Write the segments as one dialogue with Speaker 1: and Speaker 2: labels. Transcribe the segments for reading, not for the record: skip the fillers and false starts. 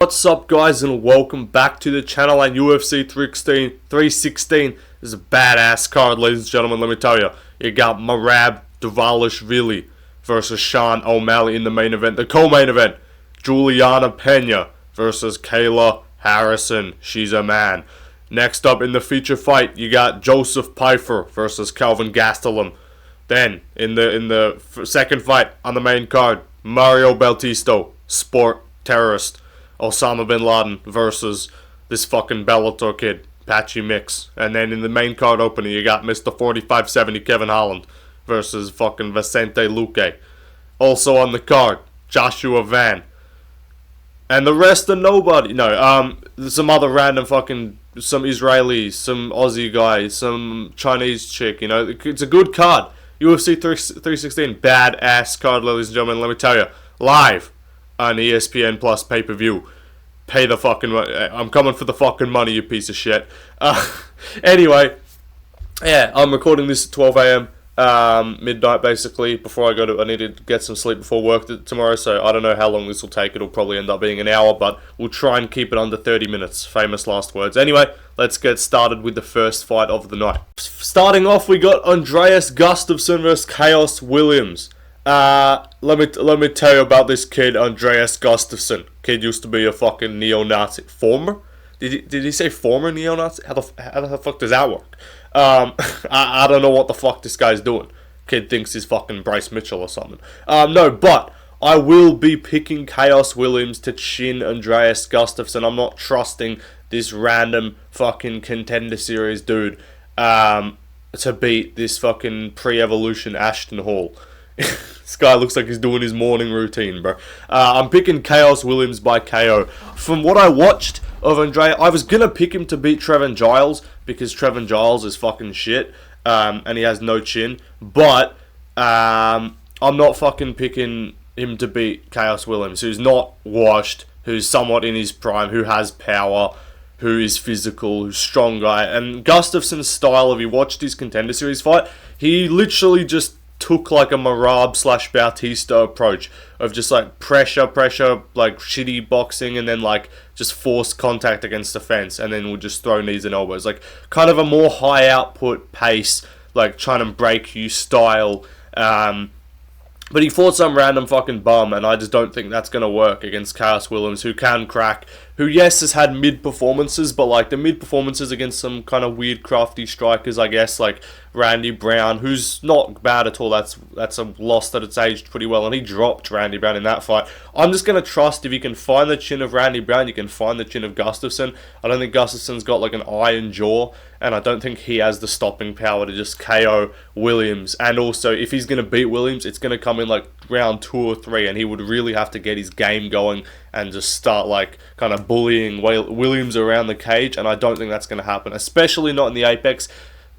Speaker 1: What's up, guys, and welcome back to the channel. And UFC 316 is a badass card, ladies and gentlemen. Let me tell you, you got Dvalishvili versus Sean O'Malley in the main event. The co-main event, Juliana Pena versus Kayla Harrison. She's a man. Next up in the feature fight, you got Joseph Pyfer versus Kelvin Gastelum. Then in the second fight on the main card, Mario Bautisto, sport terrorist, Osama bin Laden versus this fucking Bellator kid, Patchy Mix. And then in the main card opener, you got Mr. 4570 Kevin Holland versus fucking Vicente Luque. Also on the card, Joshua Van. And the rest are nobody. No, some other random fucking, some Israelis, some Aussie guys, some Chinese chick, you know. It's a good card. UFC 316, badass card, ladies and gentlemen. Let me tell you, live on ESPN Plus pay-per-view. Pay the fucking money. I'm coming for the fucking money, you piece of shit. Anyway, yeah, I'm recording this at 12 a.m. Midnight, basically. I need to get some sleep before work tomorrow, so I don't know how long this will take. It'll probably end up being an hour, but we'll try and keep it under 30 minutes. Famous last words. Anyway, let's get started with the first fight of the night. Starting off, we got Andreas Gustafsson versus Chaos Williams. Let me tell you about this kid, Andreas Gustafsson. Kid used to be a fucking neo-Nazi. Former? Did he say former neo-Nazi? How the fuck does that work? I don't know what the fuck this guy's doing. Kid thinks he's fucking Bryce Mitchell or something. No, but I will be picking Chaos Williams to chin Andreas Gustafsson. I'm not trusting this random fucking contender series dude to beat this fucking pre-evolution Ashton Hall. This guy looks like he's doing his morning routine, bro. I'm picking Chaos Williams by KO. From what I watched of Andrea, I was gonna pick him to beat Trevin Giles because Trevin Giles is fucking shit, and he has no chin. But I'm not fucking picking him to beat Chaos Williams, who's not washed, who's somewhat in his prime, who has power, who is physical, who's strong guy. And Gustafsson's style, if you watched his contender series fight, he literally just took like a Marab / Bautista approach of just like pressure, like shitty boxing, and then like just forced contact against the fence, and then would just throw knees and elbows. Like kind of a more high output pace, like trying to break you style. But he fought some random fucking bum, and I just don't think that's going to work against Chaos Williams, who can crack, who, yes, has had mid-performances, but, like, the mid-performances against some kind of weird, crafty strikers, I guess, like Randy Brown, who's not bad at all. That's a loss that it's aged pretty well, and he dropped Randy Brown in that fight. I'm just going to trust if you can find the chin of Randy Brown, you can find the chin of Gustafsson. I don't think Gustafsson's got, like, an iron jaw, and I don't think he has the stopping power to just KO Williams. And also, if he's going to beat Williams, it's going to come in like round 2 or 3, and he would really have to get his game going and just start like kind of bullying Williams around the cage, and I don't think that's going to happen, especially not in the Apex.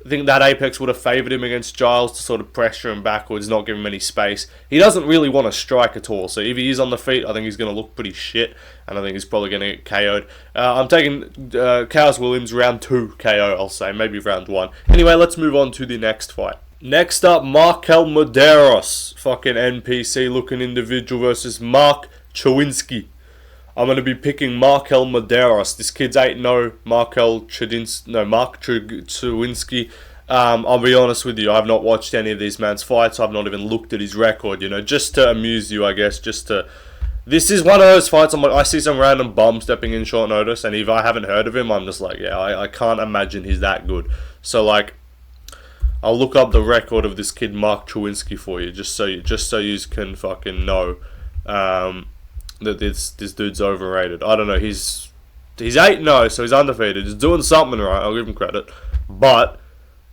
Speaker 1: I think that Apex would have favoured him against Giles to sort of pressure him backwards, not give him any space. He doesn't really want to strike at all, so if he is on the feet, I think he's going to look pretty shit, and I think he's probably going to get KO'd. I'm taking Chaos Williams round 2 KO, I'll say, maybe round 1. Anyway, let's move on to the next fight. Next up, Markel Mederos, fucking NPC looking individual versus Mark Chawinski. I'm going to be picking Markel Mederos. This kid's 8-0, Mark Chawinski. I'll be honest with you, I've not watched any of these man's fights. I've not even looked at his record, you know, just to amuse you, I guess, This is one of those fights, I see some random bum stepping in short notice, and if I haven't heard of him, I'm just like, yeah, I can't imagine he's that good. So, like, I'll look up the record of this kid Mark Chawinski for you, just so you can fucking know that this dude's overrated. I don't know. He's 8-0, so he's undefeated. He's doing something right. I'll give him credit. But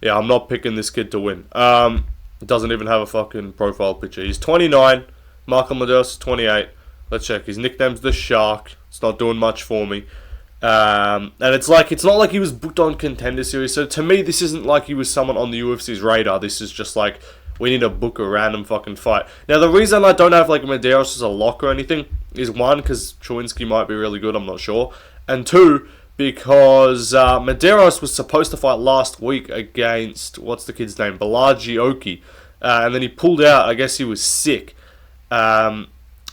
Speaker 1: yeah, I'm not picking this kid to win. Doesn't even have a fucking profile picture. He's 29. Markel Mederos is 28. Let's check. His nickname's the Shark. It's not doing much for me. And it's not like he was booked on Contender Series. So to me, this isn't like he was someone on the UFC's radar. This is just like, we need to book a random fucking fight. Now, the reason I don't have like Mederos as a lock or anything is, 1, because Chawinski might be really good, I'm not sure. And 2, because Mederos was supposed to fight last week against, what's the kid's name? Balaji Oki. And then he pulled out. I guess he was sick.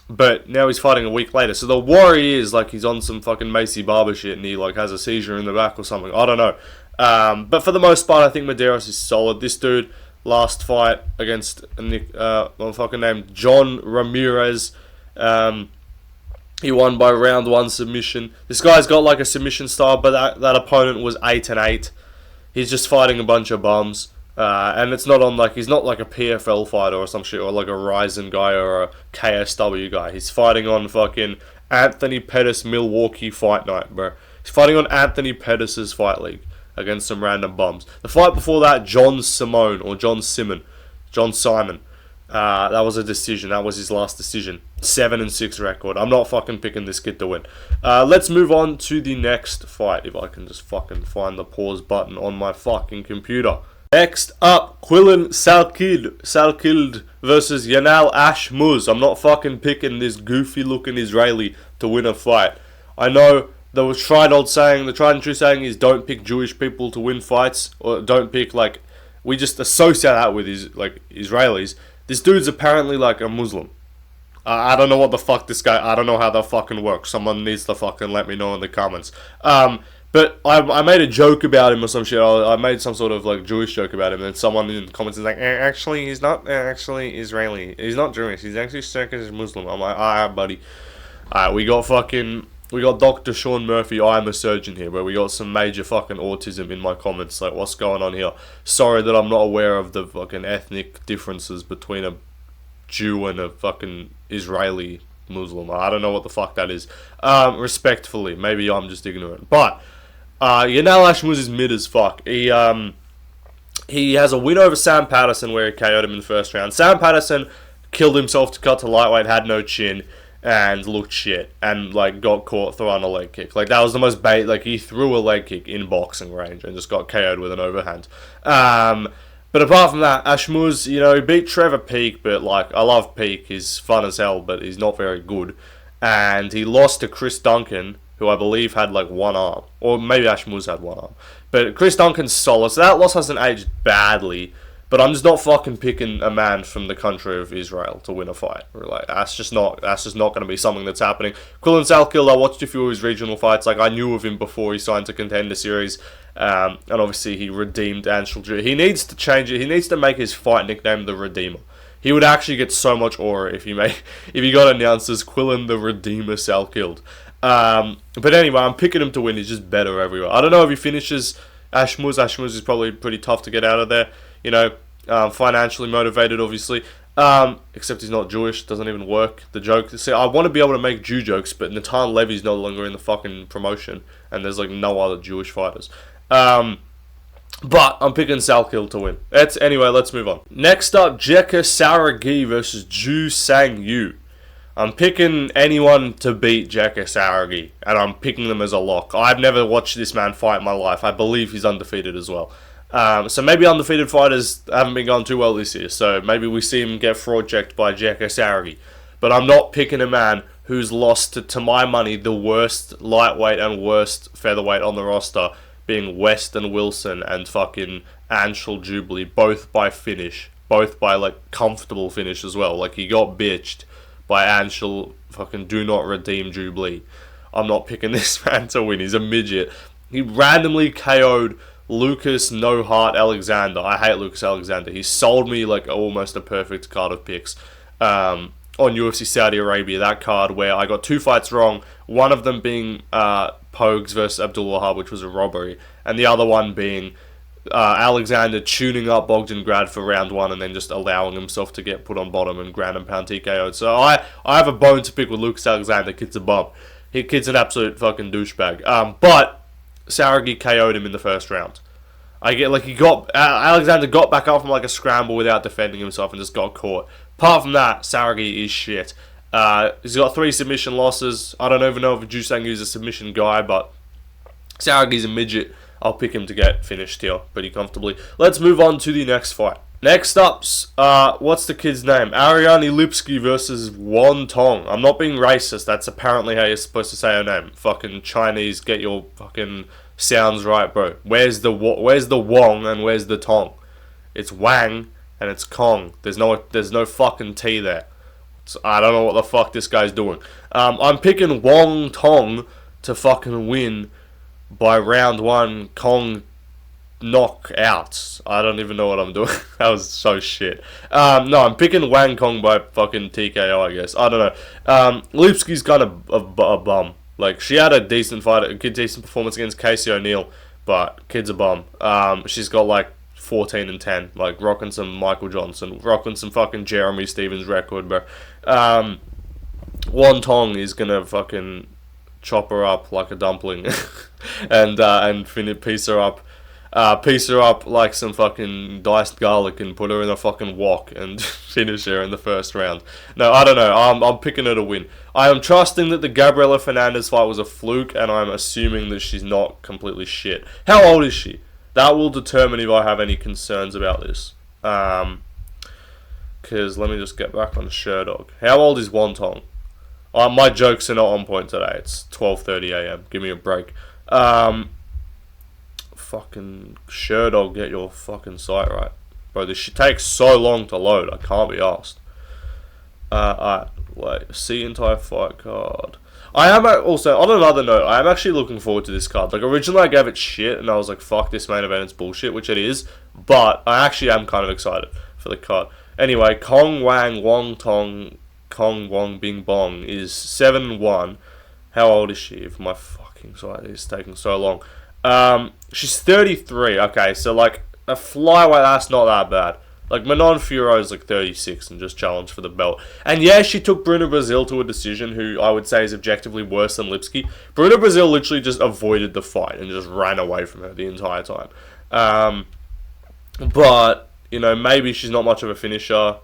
Speaker 1: But now he's fighting a week later. So the worry is, like, he's on some fucking Macy Barber shit and he, like, has a seizure in the back or something. I don't know. But for the most part, I think Mederos is solid. This dude, last fight against fucking named John Ramirez, he won by round 1 submission. This guy's got, like, a submission style, but that opponent was 8-8. He's just fighting a bunch of bums. And it's not on, like, he's not like a PFL fighter or some shit, or like a Ryzen guy or a KSW guy. He's fighting on fucking Anthony Pettis Milwaukee Fight Night, bro. He's fighting on Anthony Pettis' Fight League against some random bums. The fight before that, John Simon. That was a decision. That was his last decision. 7-6 record. I'm not fucking picking this kid to win. Let's move on to the next fight. If I can just fucking find the pause button on my fucking computer. Next up, Quillen Salkild versus Yanal Ashmuz. I'm not fucking picking this goofy-looking Israeli to win a fight. I know the tried and true saying is don't pick Jewish people to win fights, or don't pick, like, we just associate that with Israelis. This dude's apparently, like, a Muslim. I don't know what the fuck this guy, I don't know how that fucking works. Someone needs to fucking let me know in the comments. But I made a joke about him or some shit. I made some sort of, like, Jewish joke about him, and someone in the comments is like, actually, he's not actually Israeli. He's not Jewish. He's actually Turkish Muslim. I'm like, alright, buddy. Alright, we got Dr. Sean Murphy, I'm a surgeon here, but we got some major fucking autism in my comments. Like, what's going on here? Sorry that I'm not aware of the fucking ethnic differences between a Jew and a fucking Israeli Muslim. I don't know what the fuck that is. Respectfully, maybe I'm just ignorant. But Yanal Ashmuz is mid as fuck. He has a win over Sam Patterson where he KO'd him in the first round. Sam Patterson killed himself to cut to lightweight, had no chin, and looked shit, and, like, got caught throwing a leg kick. Like, that was the most like, he threw a leg kick in boxing range and just got KO'd with an overhand. But apart from that, Ashmuz, you know, he beat Trevor Peek, but, like, I love Peek. He's fun as hell, but he's not very good. And he lost to Chris Duncan, who I believe had, like, one arm. Or maybe Ashmuz had one arm. But Chris Duncan's solid, so that loss hasn't aged badly. But I'm just not fucking picking a man from the country of Israel to win a fight. Like, that's just not going to be something that's happening. Quillen Salkild, I watched a few of his regional fights. Like, I knew of him before he signed to Contender Series. And obviously he redeemed Anshul. He needs to change it. He needs to make his fight nickname the Redeemer. He would actually get so much aura if he got announced as Quillen the Redeemer Salkild. But anyway, I'm picking him to win. He's just better everywhere. I don't know if he finishes Ashmuz. Ashmuz is probably pretty tough to get out of there. You know, financially motivated, obviously. Except he's not Jewish. Doesn't even work. The joke. See, I want to be able to make Jew jokes, but Natan Levy's no longer in the fucking promotion, and there's, like, no other Jewish fighters. But I'm picking Salkild to win. Anyway, let's move on. Next up, Jeka Saragi versus Ju Sang Yu. I'm picking anyone to beat Jeka Saragi, and I'm picking them as a lock. I've never watched this man fight in my life. I believe he's undefeated as well. So maybe undefeated fighters haven't been going too well this year, so maybe we see him get fraud checked by Jeka Saragi. But I'm not picking a man who's lost, to my money, the worst lightweight and worst featherweight on the roster, being Weston Wilson and fucking Anshul Jubli, both by finish. Both by, like, comfortable finish as well. Like, he got bitched by Anshul, fucking do not redeem Jubli. I'm not picking this man to win. He's a midget. He randomly KO'd Lucas No Heart Alexander. I hate Lucas Alexander. He sold me, like, almost a perfect card of picks on UFC Saudi Arabia. That card where I got 2 fights wrong. One of them being Pogues versus Abdul Wahab, which was a robbery, and the other one being Alexander tuning up Bogdan for round 1 and then just allowing himself to get put on bottom and ground and pound TKO'd. So I have a bone to pick with Lucas Alexander. Kid's a bum. Kid's an absolute fucking douchebag. But Saragi KO'd him in the first round. Alexander got back up from, like, a scramble without defending himself and just got caught. Apart from that, Saragi is shit. He's got 3 submission losses. I don't even know if Ju Sang Yu's a submission guy, but Saragi's a midget. I'll pick him to get finished here pretty comfortably. Let's move on to the next fight. Next up's, what's the kid's name? Ariane Lipsky versus Won Tong. I'm not being racist. That's apparently how you're supposed to say her name. Fucking Chinese, get your fucking sounds right, bro. Where's the Wong and where's the Tong? It's Wang and it's Kong. There's no fucking T there. So I don't know what the fuck this guy's doing. I'm picking Wong Tong to fucking win by round 1 Kong knockouts. I don't even know what I'm doing. That was so shit. No, I'm picking Wang Kong by fucking TKO, I guess. I don't know. Lipski's kind of a bum. Like, she had a decent fight, a good decent performance against Casey O'Neill, but kid's a bum. She's got like 14-10, like rocking some Michael Johnson, rocking some fucking Jeremy Stevens record, bro. Wong Tong is gonna fucking chop her up like a dumpling, and piece her up like some fucking diced garlic and put her in a fucking wok and finish her in the first round. No, I don't know. I'm picking her to win. I am trusting that the Gabriela Fernandez fight was a fluke, and I'm assuming that she's not completely shit. How old is she? That will determine if I have any concerns about this. Because let me just get back on the Sherdog. How old is Wong Tong? My jokes are not on point today. It's 12:30 a.m. Give me a break. Fucking Sherdog, get your fucking site right. Bro, this shit takes so long to load. I can't be asked. Alright, wait. See entire fight card. I am also, on another note, I am actually looking forward to this card. Like, originally I gave it shit, and I was like, fuck this main event, it's bullshit, which it is. But I actually am kind of excited for the card. Anyway, Kong Wang Wong Tong Kong Wong Bing Bong is 7-1. How old is she? If my fucking site is taking so long. She's 33. Okay, so like a flyweight, that's not that bad. Like, Manon Fiorot is like 36 and just challenged for the belt. And yeah, she took Bruna Brazil to a decision, who I would say is objectively worse than Lipski. Bruna Brazil literally just avoided the fight and just ran away from her the entire time. But, you know, maybe she's not much of a finisher.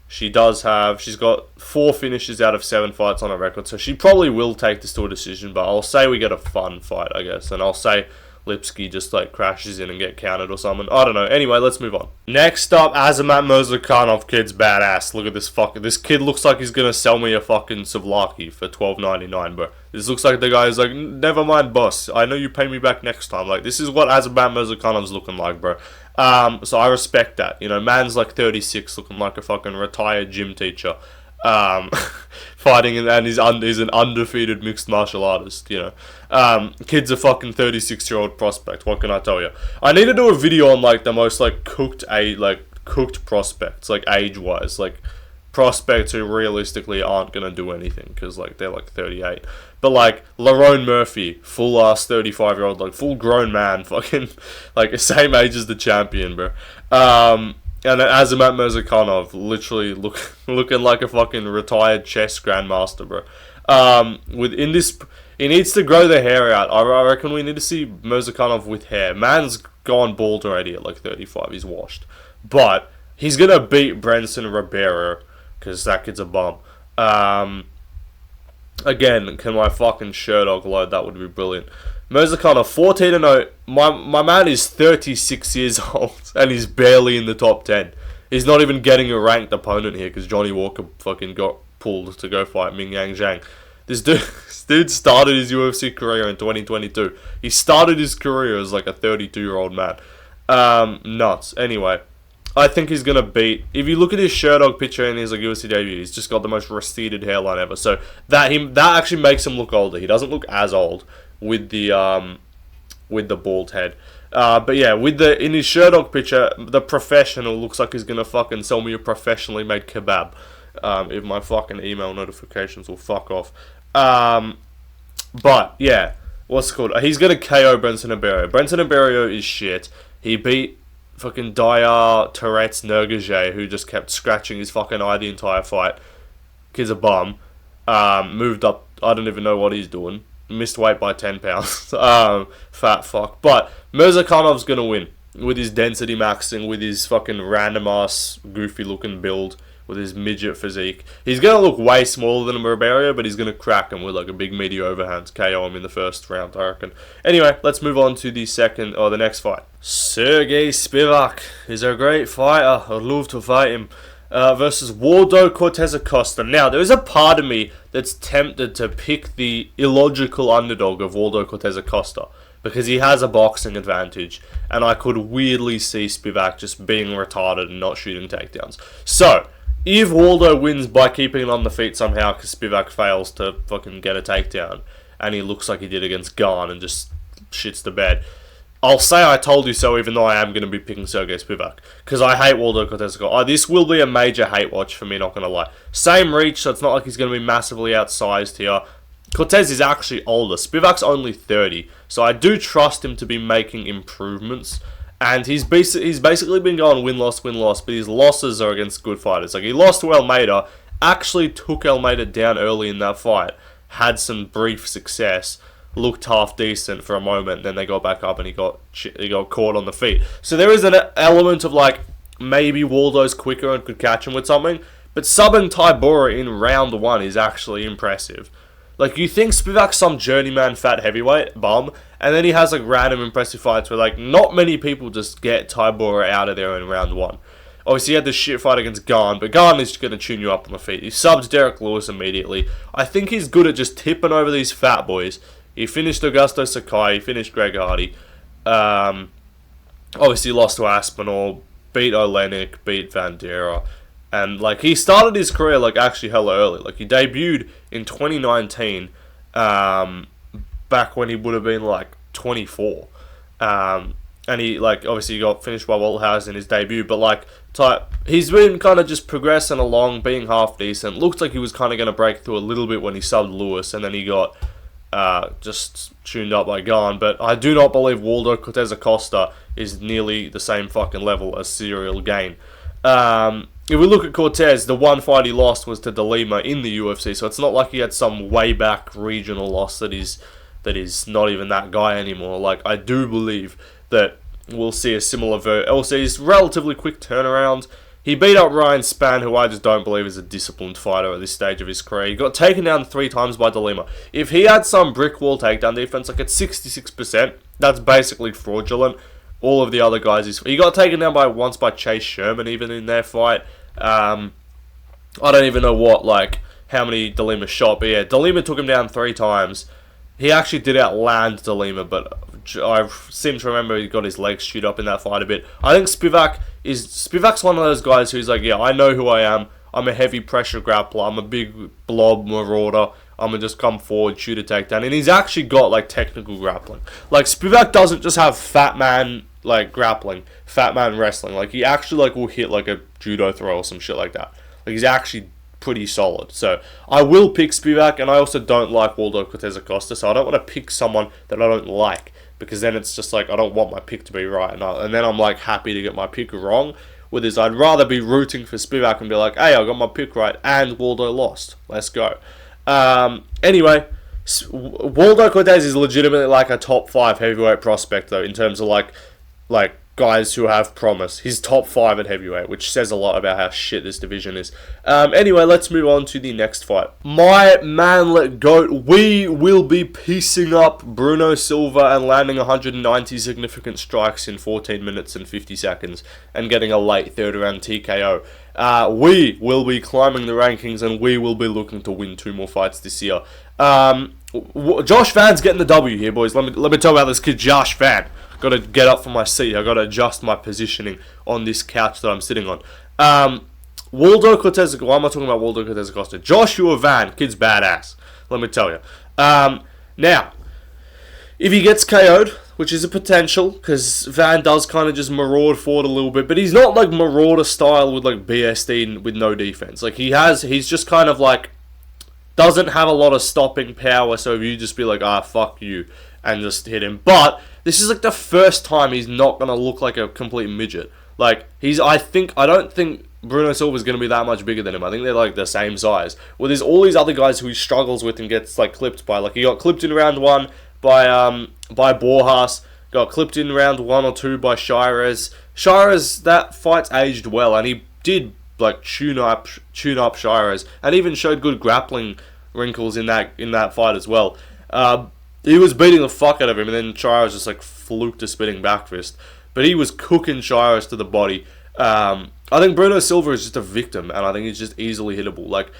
Speaker 1: She's got 4 finishes out of 7 fights on her record, so she probably will take this to a decision, but I'll say we get a fun fight, I guess, and I'll say Lipski just like crashes in and get counted or something. I don't know. Anyway, let's move on. Next up, Azamat Murzakanov, kid's badass. Look at this kid looks like he's gonna sell me a fucking Savlaki for $12.99, bro. This looks like the guy who's like, never mind, boss. I know you pay me back next time. Like, this is what Azamat Murzakanov's looking like, bro. So I respect that. You know, man's like 36, looking like a fucking retired gym teacher. Fighting, and he's an undefeated mixed martial artist, you know. Kid's a fucking 36-year-old prospect, what can I tell you? I need to do a video on like the most like cooked prospects, like age-wise, like prospects who realistically aren't gonna do anything because like they're like 38. But like Lerone Murphy, full ass 35-year-old, like full grown man, fucking like same age as the champion, bro. And then Azamat Murzakanov, literally looking like a fucking retired chess grandmaster, bro. He needs to grow the hair out. I reckon we need to see Murzakanov with hair. Man's gone bald already at like 35. He's washed. But he's gonna beat Brenson Ribeiro because that kid's a bum. Again, can my fucking Sherdog load? That would be brilliant. Murzakanov, 14-0. My man is 36 years old and he's barely in the top 10. He's not even getting a ranked opponent here because Johnny Walker fucking got pulled to go fight Ming Yang Zhang. This dude started his UFC career in 2022. He started his career as like a 32-year-old man. Nuts. Anyway, I think he's gonna beat. If you look at his Sherdog picture and his like UFC debut, he's just got the most receded hairline ever. So that actually makes him look older. He doesn't look as old with the bald head. But yeah, in his Sherdog picture, the professional looks like he's gonna fucking sell me a professionally made kebab. If my fucking email notifications will fuck off. But yeah, what's it called? He's gonna KO Brenson Ribeiro. Brenson Ribeiro is shit. He beat fucking Dayar Tourette's Nergaje, who just kept scratching his fucking eye the entire fight. Kid's a bum. Moved up. I don't even know what he's doing. Missed weight by 10 pounds. Fat fuck. But Murzakanov's gonna win with his density maxing, with his fucking random ass goofy looking build, with his midget physique. He's gonna look way smaller than Ribeiro, but he's gonna crack him with like a big meaty overhand, KO him in the first round, I reckon. Anyway, let's move on to the next fight. Sergey Spivak is a great fighter. I'd love to fight him. Versus Waldo Cortez Acosta. Now, there is a part of me that's tempted to pick the illogical underdog of Waldo Cortez Acosta because he has a boxing advantage, and I could weirdly see Spivak just being retarded and not shooting takedowns. So, if Waldo wins by keeping it on the feet somehow, because Spivak fails to fucking get a takedown, and he looks like he did against Garn and just shits the bed, I'll say I told you so, even though I am going to be picking Sergey Spivak. Because I hate Waldo Cortez. This will be a major hate watch for me, not going to lie. Same reach, so it's not like he's going to be massively outsized here. Cortez is actually older. Spivak's only 30. So I do trust him to be making improvements. And he's basically been going win-loss, win-loss. But his losses are against good fighters. Like, he lost to Almeida. Actually took Almeida down early in that fight. Had some brief success. Looked half decent for a moment, then they got back up and he got caught on the feet. So there is an element of like, maybe Waldo's quicker and could catch him with something, but subbing Tybura in round 1 is actually impressive. Like, you think Spivak's some journeyman fat heavyweight bum, and then he has like random impressive fights where like not many people just get Tybura out of there in round 1. Obviously, he had the shit fight against Garn, but Garn is going to tune you up on the feet. He subs Derek Lewis immediately. I think he's good at just tipping over these fat boys. He finished Augusto Sakai, he finished Greg Hardy. Obviously lost to Aspinall, beat Olenek, beat Vandera. And like, he started his career like actually hella early. Like, he debuted in 2019, back when he would have been like 24. And he like obviously got finished by Walthouse in his debut, but like he's been kind of just progressing along, being half decent. Looked like he was kind of going to break through a little bit when he subbed Lewis, and then he got just tuned up by Garn. But I do not believe Waldo Cortez Acosta is nearly the same fucking level as Cyril Gain. If we look at Cortez, the one fight he lost was to De Lima in the UFC, so it's not like he had some way back regional loss that is not even that guy anymore. Like, I do believe that we'll see a similar LC's relatively quick turnaround. He beat up Ryan Spann, who I just don't believe is a disciplined fighter at this stage of his career. He got taken down 3 times by De Lima. If he had some brick wall takedown defense, like at 66%, that's basically fraudulent. All of the other guys, he got taken down once by Chase Sherman, even in their fight. I don't even know how many De Lima shot, but yeah, De Lima took him down 3 times. He actually did outland De Lima, but I seem to remember he got his legs chewed up in that fight a bit. I think Spivak's one of those guys who's like, yeah, I know who I am. I'm a heavy pressure grappler. I'm a big blob marauder. I'm going to just come forward, shoot a takedown. And he's actually got like technical grappling. Like, Spivak doesn't just have fat man like grappling, fat man wrestling. Like, he actually like will hit like a judo throw or some shit like that. Like, he's actually pretty solid. So I will pick Spivak, and I also don't like Waldo Cortez Acosta, so I don't want to pick someone that I don't like, because then it's just like, I don't want my pick to be right, and then I'm like happy to get my pick wrong. With this, I'd rather be rooting for Spivak and be like, hey, I got my pick right and Waldo lost, let's go. Anyway, Waldo Cortez is legitimately like a top 5 heavyweight prospect though, in terms of like guys who have promise. He's top 5 at heavyweight, which says a lot about how shit this division is. Anyway, let's move on to the next fight. My manlet goat, we will be piecing up Bruno Silva and landing 190 significant strikes in 14 minutes and 50 seconds and getting a late 3rd round TKO. We will be climbing the rankings, and we will be looking to win 2 more fights this year. Josh Van's getting the W here, boys. Let me tell you about this kid, Josh Van. Got to get up from my seat. I got to adjust my positioning on this couch that I'm sitting on. Waldo Cortez. Why am I talking about Waldo Cortez Acosta? Joshua Van, kid's badass. Let me tell you. Now, if he gets KO'd, which is a potential, because Van does kind of just maraud forward a little bit, but he's not like marauder style with like BSD with no defense. Like, he's just kind of like doesn't have a lot of stopping power. So if you just be like, fuck you, and just hit him, but this is like the first time he's not gonna look like a complete midget. Like, I don't think Bruno Silva's gonna be that much bigger than him. I think they're like the same size. Well, there's all these other guys who he struggles with and gets like clipped by. Like, he got clipped in round 1 by Borjas. Got clipped in round 1 or 2 by Shires. Shires, that fight's aged well, and he did like tune up Shires, and even showed good grappling wrinkles in that fight as well. He was beating the fuck out of him, and then Shires just like fluked a spinning back fist. But he was cooking Shires to the body. I think Bruno Silva is just a victim, and I think he's just easily hittable. Like,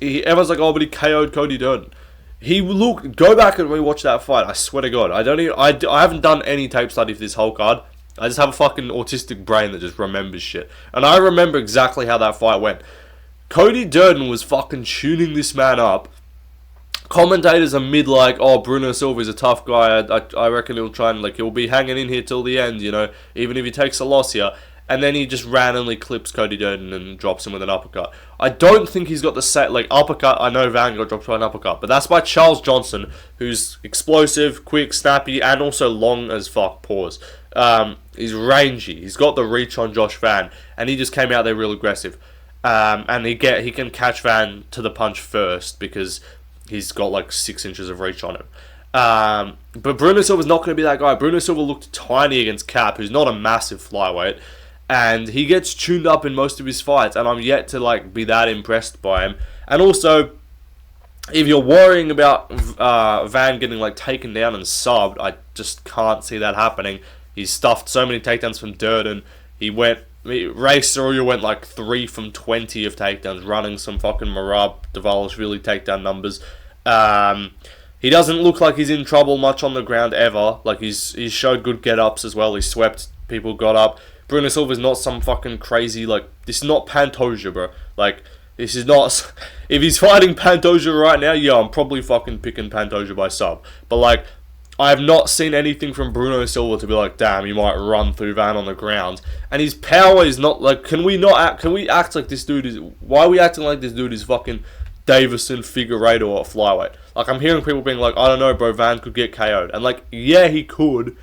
Speaker 1: everyone's like, oh, but he KO'd Cody Durden. Go back and rewatch that fight. I swear to God, I haven't done any tape study for this whole card. I just have a fucking autistic brain that just remembers shit, and I remember exactly how that fight went. Cody Durden was fucking tuning this man up. Commentators are mid like, oh, Bruno Silva's a tough guy. I reckon he'll try and, like, he'll be hanging in here till the end, you know, even if he takes a loss here. And then he just randomly clips Cody Durden and drops him with an uppercut. I don't think he's got the set, like, uppercut. I know Van got dropped by an uppercut, but that's by Charles Johnson, who's explosive, quick, snappy, and also long as fuck. Pause. He's rangy. He's got the reach on Josh Van, and he just came out there real aggressive. And he can catch Van to the punch first because he's got like 6 inches of reach on him. But Bruno Silva's not going to be that guy. Bruno Silva looked tiny against Cap, who's not a massive flyweight, and he gets tuned up in most of his fights, and I'm yet to like be that impressed by him. And also, if you're worrying about Van getting like taken down and subbed, I just can't see that happening. He's stuffed so many takedowns from Durden. Ray Soria went like 3 from 20 of takedowns, running some fucking Merab Dvalishvili takedown numbers. He doesn't look like he's in trouble much on the ground ever. Like, he's showed good get-ups as well. He swept people, got up. Bruno Silva's not some fucking crazy, like, this is not Pantoja, bro. Like, this is not... If he's fighting Pantoja right now, yeah, I'm probably fucking picking Pantoja by sub. But, like, I have not seen anything from Bruno Silva to be like, damn, he might run through Van on the ground. And his power is not, like, can we act like this dude is... Why are we acting like this dude is fucking Davison, Figueiredo, or flyweight? Like, I'm hearing people being like, I don't know, bro, Van could get KO'd. And, like, yeah, he could.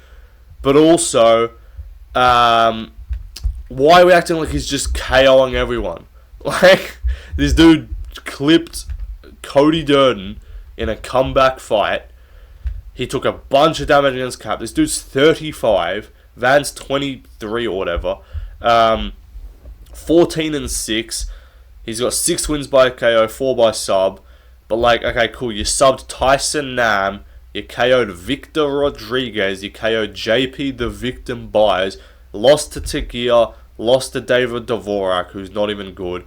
Speaker 1: But also, why are we acting like he's just KOing everyone? Like, this dude clipped Cody Durden in a comeback fight. He took a bunch of damage against Cap. This dude's 35. Van's 23 or whatever. 14-6. He's got 6 wins by KO, 4 by sub. But, like, okay, cool. You subbed Tyson Nam. You KO'd Victor Rodriguez. You KO'd JP the Victim Buys. Lost to Tagia. Lost to David Dvorak, who's not even good.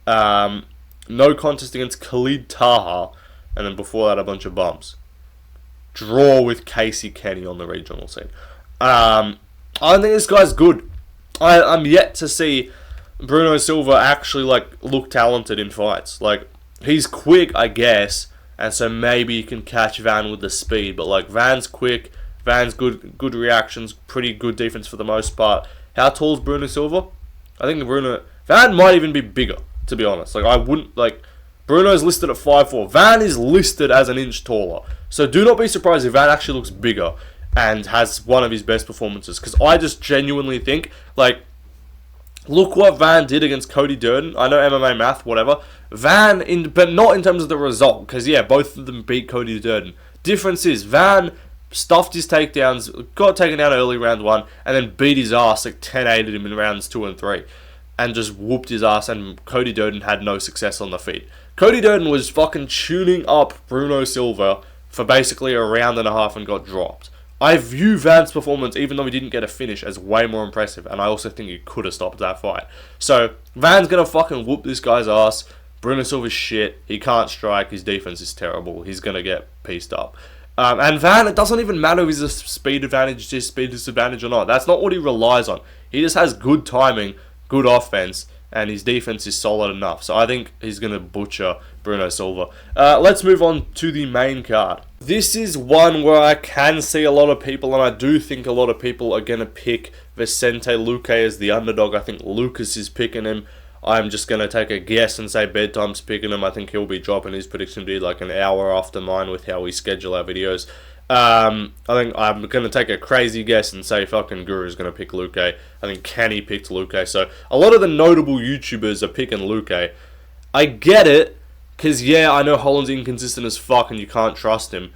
Speaker 1: No contest against Khalid Taha. And then before that, a bunch of bumps. Draw with Casey Kenny on the regional scene. I don't think this guy's good. I'm yet to see Bruno Silva actually, like, look talented in fights. Like, he's quick, I guess, and so maybe you can catch Van with the speed. But, like, Van's quick, Van's good reactions, pretty good defense for the most part. How tall is Bruno Silva? I think Van might even be bigger, to be honest. Like, I wouldn't, like, Bruno's listed at 5'4". Van is listed as an inch taller. So do not be surprised if Van actually looks bigger and has one of his best performances. Because I just genuinely think, like, look what Van did against Cody Durden. I know MMA math, whatever. But not in terms of the result. Because, yeah, both of them beat Cody Durden. Difference is, Van stuffed his takedowns, got taken down early round 1, and then beat his ass, like 10-8'd him in rounds 2 and 3. And just whooped his ass, and Cody Durden had no success on the feet. Cody Durden was fucking tuning up Bruno Silva for basically a round and a half and got dropped. I view Van's performance, even though he didn't get a finish, as way more impressive, and I also think he could have stopped that fight. So, Van's gonna fucking whoop this guy's ass. Bruno Silva's shit. He can't strike. His defense is terrible. He's gonna get pieced up. And Van, it doesn't even matter if he's a speed advantage, speed disadvantage or not. That's not what he relies on. He just has good timing, good offense, and his defense is solid enough. So I think he's going to butcher Bruno Silva. Let's move on to the main card. This is one where I can see a lot of people, and I do think a lot of people are going to pick Vicente Luque as the underdog. I think Lucas is picking him. I'm just going to take a guess and say Bedtime's picking him. I think he'll be dropping his prediction to be like an hour after mine with how we schedule our videos. I think I'm going to take a crazy guess and say fucking Guru's going to pick Luque. I think Kenny picked Luque. So a lot of the notable YouTubers are picking Luque. I get it, because yeah, I know Holland's inconsistent as fuck and you can't trust him.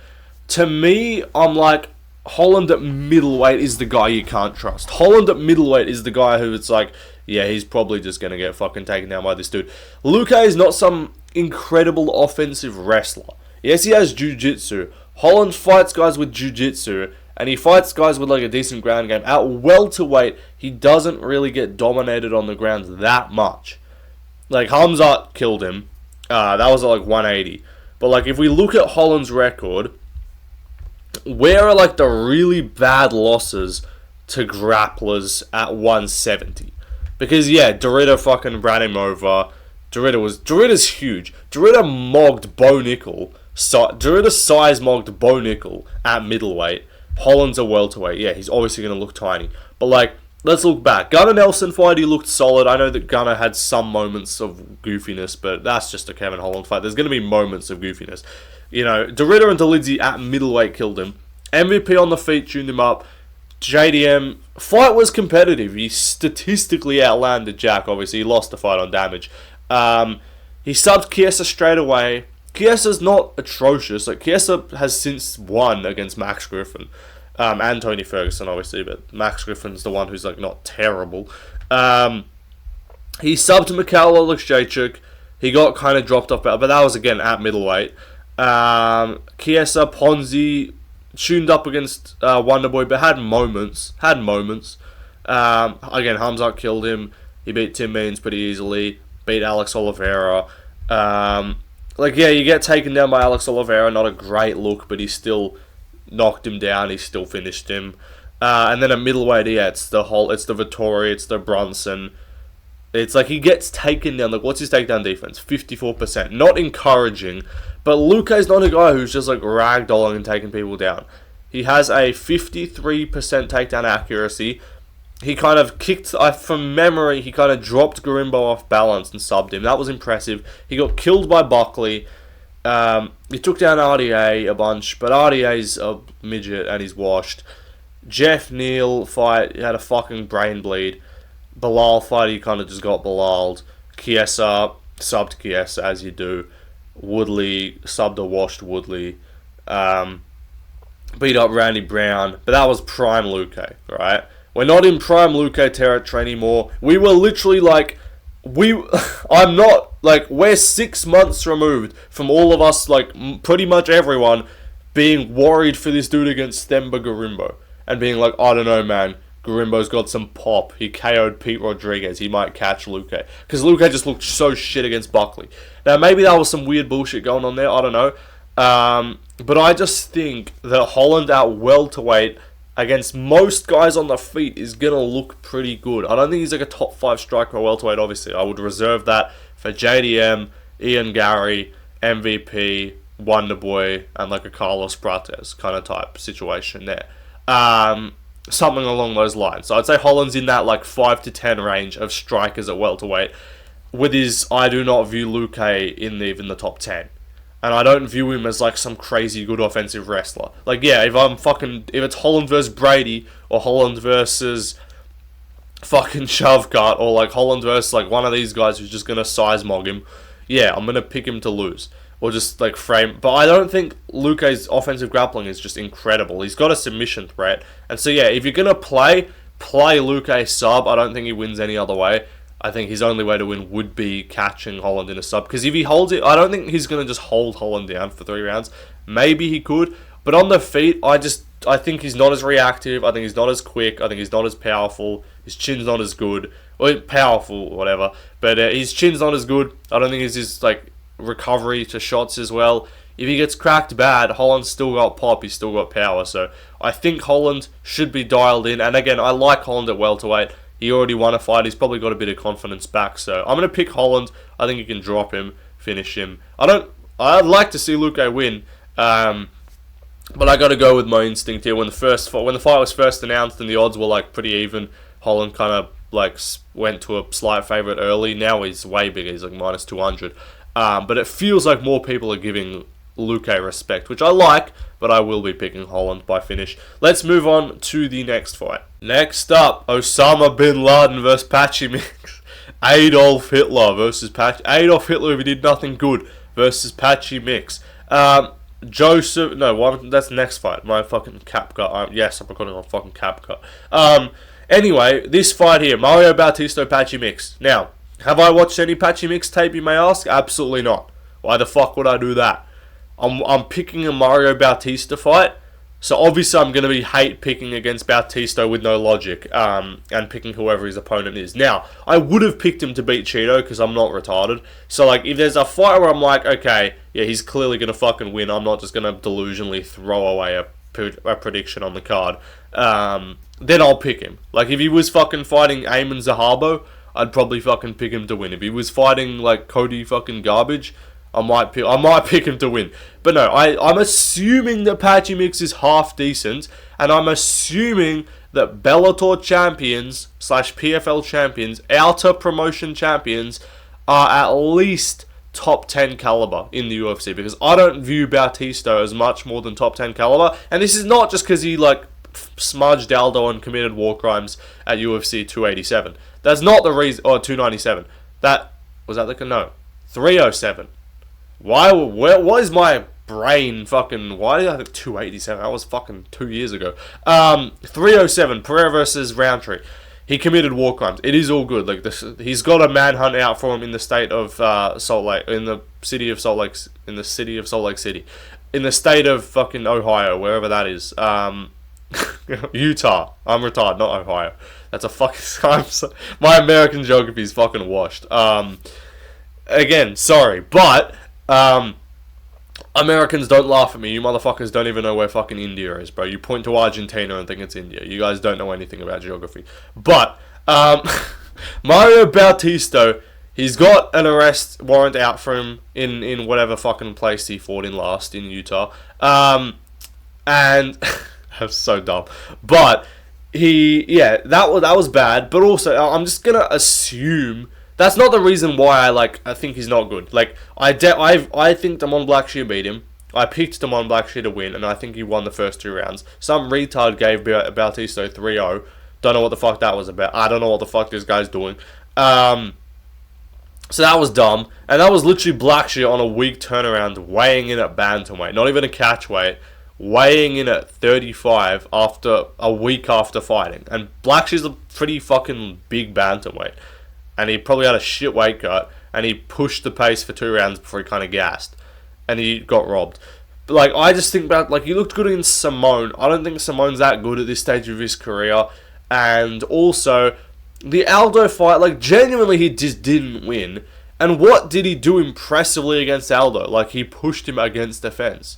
Speaker 1: To me, I'm like, Holland at middleweight is the guy you can't trust. Holland at middleweight is the guy who it's like, yeah, he's probably just going to get fucking taken down by this dude. Luque is not some incredible offensive wrestler. Yes, he has jiu-jitsu. Holland fights guys with jiu-jitsu, and he fights guys with like a decent ground game. At welterweight, he doesn't really get dominated on the ground that much. Like, Hamzat killed him. That was at like 180. But like, if we look at Holland's record, where are like the really bad losses to grapplers at 170? Because yeah, Dorito fucking ran him over. Dorita's huge. Dorita mogged Bo Nickel. Dorita size mogged Bo Nickel at middleweight. Holland's a welterweight. Yeah, he's obviously going to look tiny. But, like, let's look back. Gunnar Nelson fight, he looked solid. I know that Gunnar had some moments of goofiness, but that's just a Kevin Holland fight. There's going to be moments of goofiness. You know, Dorita and Dolidze at middleweight killed him. MVP on the feet tuned him up. JDM, fight was competitive. He statistically outlanded Jack, obviously. He lost the fight on damage. He subbed Chiesa straight away. Chiesa's not atrocious. Like, Chiesa has since won against Max Griffin. And Tony Ferguson, obviously, but Max Griffin's the one who's, like, not terrible. He subbed Mikhail Oleksiejczuk. He got kind of dropped off, but that was, again, at middleweight. Chiesa, Ponzi, tuned up against Wonderboy, but had moments. Again, Hamzat killed him. He beat Tim Means pretty easily. Beat Alex Oliveira. You get taken down by Alex Oliveira. Not a great look, but he still knocked him down. He still finished him. And then a middleweight, it's the Vittori, it's the Brunson. It's like he gets taken down. Like, what's his takedown defense? 54%. Not encouraging. But Luke's not a guy who's just like ragdolling and taking people down. He has a 53% takedown accuracy. He kind of kicked, from memory, he kind of dropped Garimbo off balance and subbed him. That was impressive. He got killed by Buckley. He took down RDA a bunch, but RDA's a midget and he's washed. Jeff Neal fight, he had a fucking brain bleed. Bilal fight, he kind of just got Bilal'd. Chiesa, subbed Chiesa as you do. Woodley, subbed or washed Woodley. Beat up Randy Brown, but that was prime Luke, right? We're not in prime Luke territory anymore. We were literally like, we're 6 months removed from all of us, like, pretty much everyone, being worried for this dude against Themba Garimbo. And being like, I don't know, man. Garimbo's got some pop. He KO'd Pete Rodriguez. He might catch Luke. Because Luke just looked so shit against Buckley. Now, maybe that was some weird bullshit going on there. I don't know. But I just think that Holland at welterweight against most guys on the feet is going to look pretty good. I don't think he's like a top 5 striker at welterweight, obviously. I would reserve that for JDM, Ian Gary, MVP, Wonderboy, and like a Carlos Prates kind of type situation there. Something along those lines. So I'd say Holland's in that like 5 to 10 range of strikers at welterweight. With his, I do not view Luke in even the top 10. And I don't view him as like some crazy good offensive wrestler. Like, yeah, if it's Holland versus Brady, or Holland versus fucking Shavkat, or like Holland versus like one of these guys who's just gonna size mog him, yeah, I'm gonna pick him to lose. Or just like frame. But I don't think Luke's offensive grappling is just incredible. He's got a submission threat. And so yeah, if you're gonna play Luke sub. I don't think he wins any other way. I think his only way to win would be catching Holland in a sub. Because if he holds it, I don't think he's going to just hold Holland down for 3 rounds. Maybe he could. But on the feet, I think he's not as reactive. I think he's not as quick. I think he's not as powerful. His chin's not as good. Or powerful, whatever. But his chin's not as good. I don't think his like recovery to shots as well. If he gets cracked bad, Holland's still got pop. He's still got power. So I think Holland should be dialed in. And again, I like Holland at welterweight. He already won a fight. He's probably got a bit of confidence back. So I'm going to pick Holland. I think he can drop him, finish him. I'd like to see Luke win. But I got to go with my instinct here. When the fight was first announced and the odds were like pretty even, Holland kind of like went to a slight favourite early. Now he's way bigger. He's like minus 200. But it feels like more people are giving Luke respect, which I like, but I will be picking Holland by finish. Let's move on to the next fight. Next up, Osama Bin Laden versus Patchy Mix. Adolf Hitler versus Patchy. Adolf Hitler, if he did nothing good, versus Patchy Mix. That's the next fight. My fucking cap cut. Yes, I'm recording on fucking cap cut. Anyway, this fight here, Mario Bautista, Patchy Mix. Now, have I watched any Patchy Mix tape, you may ask? Absolutely not. Why the fuck would I do that? I'm picking a Mario Bautista fight, so obviously I'm going to be hate picking against Bautista with no logic, and picking whoever his opponent is. Now, I would have picked him to beat Cheeto, because I'm not retarded, so like, if there's a fight where I'm like, okay, yeah, he's clearly going to fucking win, I'm not just going to delusionally throw away a prediction on the card, then I'll pick him. Like, if he was fucking fighting Eamon Zahabo, I'd probably fucking pick him to win. If he was fighting like Cody fucking Garbage, I might pick him to win. But no, I'm assuming that Patchy Mix is half decent, and I'm assuming that Bellator champions / PFL champions, outer promotion champions, are at least top 10 caliber in the UFC, because I don't view Bautista as much more than top 10 caliber, and this is not just because he like smudged Aldo and committed war crimes at UFC 287. That's not the reason, or 297. That was that the no 307. What is my brain fucking? Why did I think 287? That was fucking 2 years ago. 307 Pereira versus Roundtree. He committed war crimes. It is all good. Like this, he's got a manhunt out for him in the state of Salt Lake, in the city of Salt Lake, in the city of Salt Lake City, in the state of fucking Ohio, wherever that is. Utah. I'm retarded, not Ohio. That's a fucking. My American geography is fucking washed. Again, sorry, but Americans don't laugh at me. You motherfuckers don't even know where fucking India is, bro. You point to Argentina and think it's India. You guys don't know anything about geography. But Mario Bautista, he's got an arrest warrant out for him in whatever fucking place he fought in last in Utah. And that's so dumb. But that was bad. But also, I'm just gonna assume that's not the reason why I think he's not good. Like I think Damon Blackshear beat him. I picked Damon Blackshear to win, and I think he won the first 2 rounds. Some retard gave Bautista 3-0. Don't know what the fuck that was about. I don't know what the fuck this guy's doing. So that was dumb, and that was literally Blackshear on a week turnaround, weighing in at bantamweight, not even a catch weight, weighing in at 35 after a week after fighting. And Blackshear's a pretty fucking big bantamweight. And he probably had a shit weight cut, and he pushed the pace for 2 rounds before he kind of gassed, and he got robbed. But I just think about, he looked good against Simone. I don't think Simone's that good at this stage of his career, and also, the Aldo fight, genuinely he just didn't win, and what did he do impressively against Aldo? He pushed him against the fence.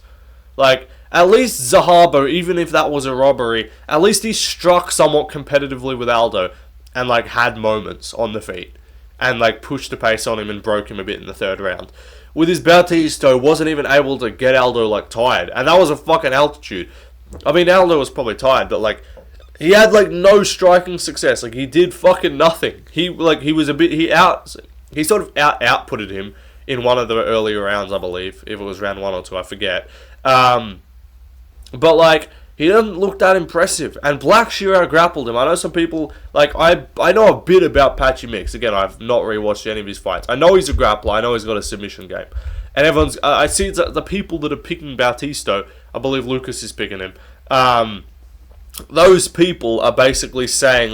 Speaker 1: At least Zahabo, even if that was a robbery, at least he struck somewhat competitively with Aldo, and had moments on the feet, and pushed the pace on him and broke him a bit in the 3rd round. With his Bautista, wasn't even able to get Aldo tired, and that was a fucking altitude. I mean, Aldo was probably tired, but he had no striking success. He did fucking nothing. He was a bit he sort of outputted him in one of the earlier rounds, I believe, if it was round 1 or 2, I forget. But he doesn't look that impressive. And Blackshear out-grappled him. I know some people, I know a bit about Patchy Mix. Again, I've not rewatched any of his fights. I know he's a grappler. I know he's got a submission game. And everyone's, I see the people that are picking Bautista, I believe Lucas is picking him. Those people are basically saying,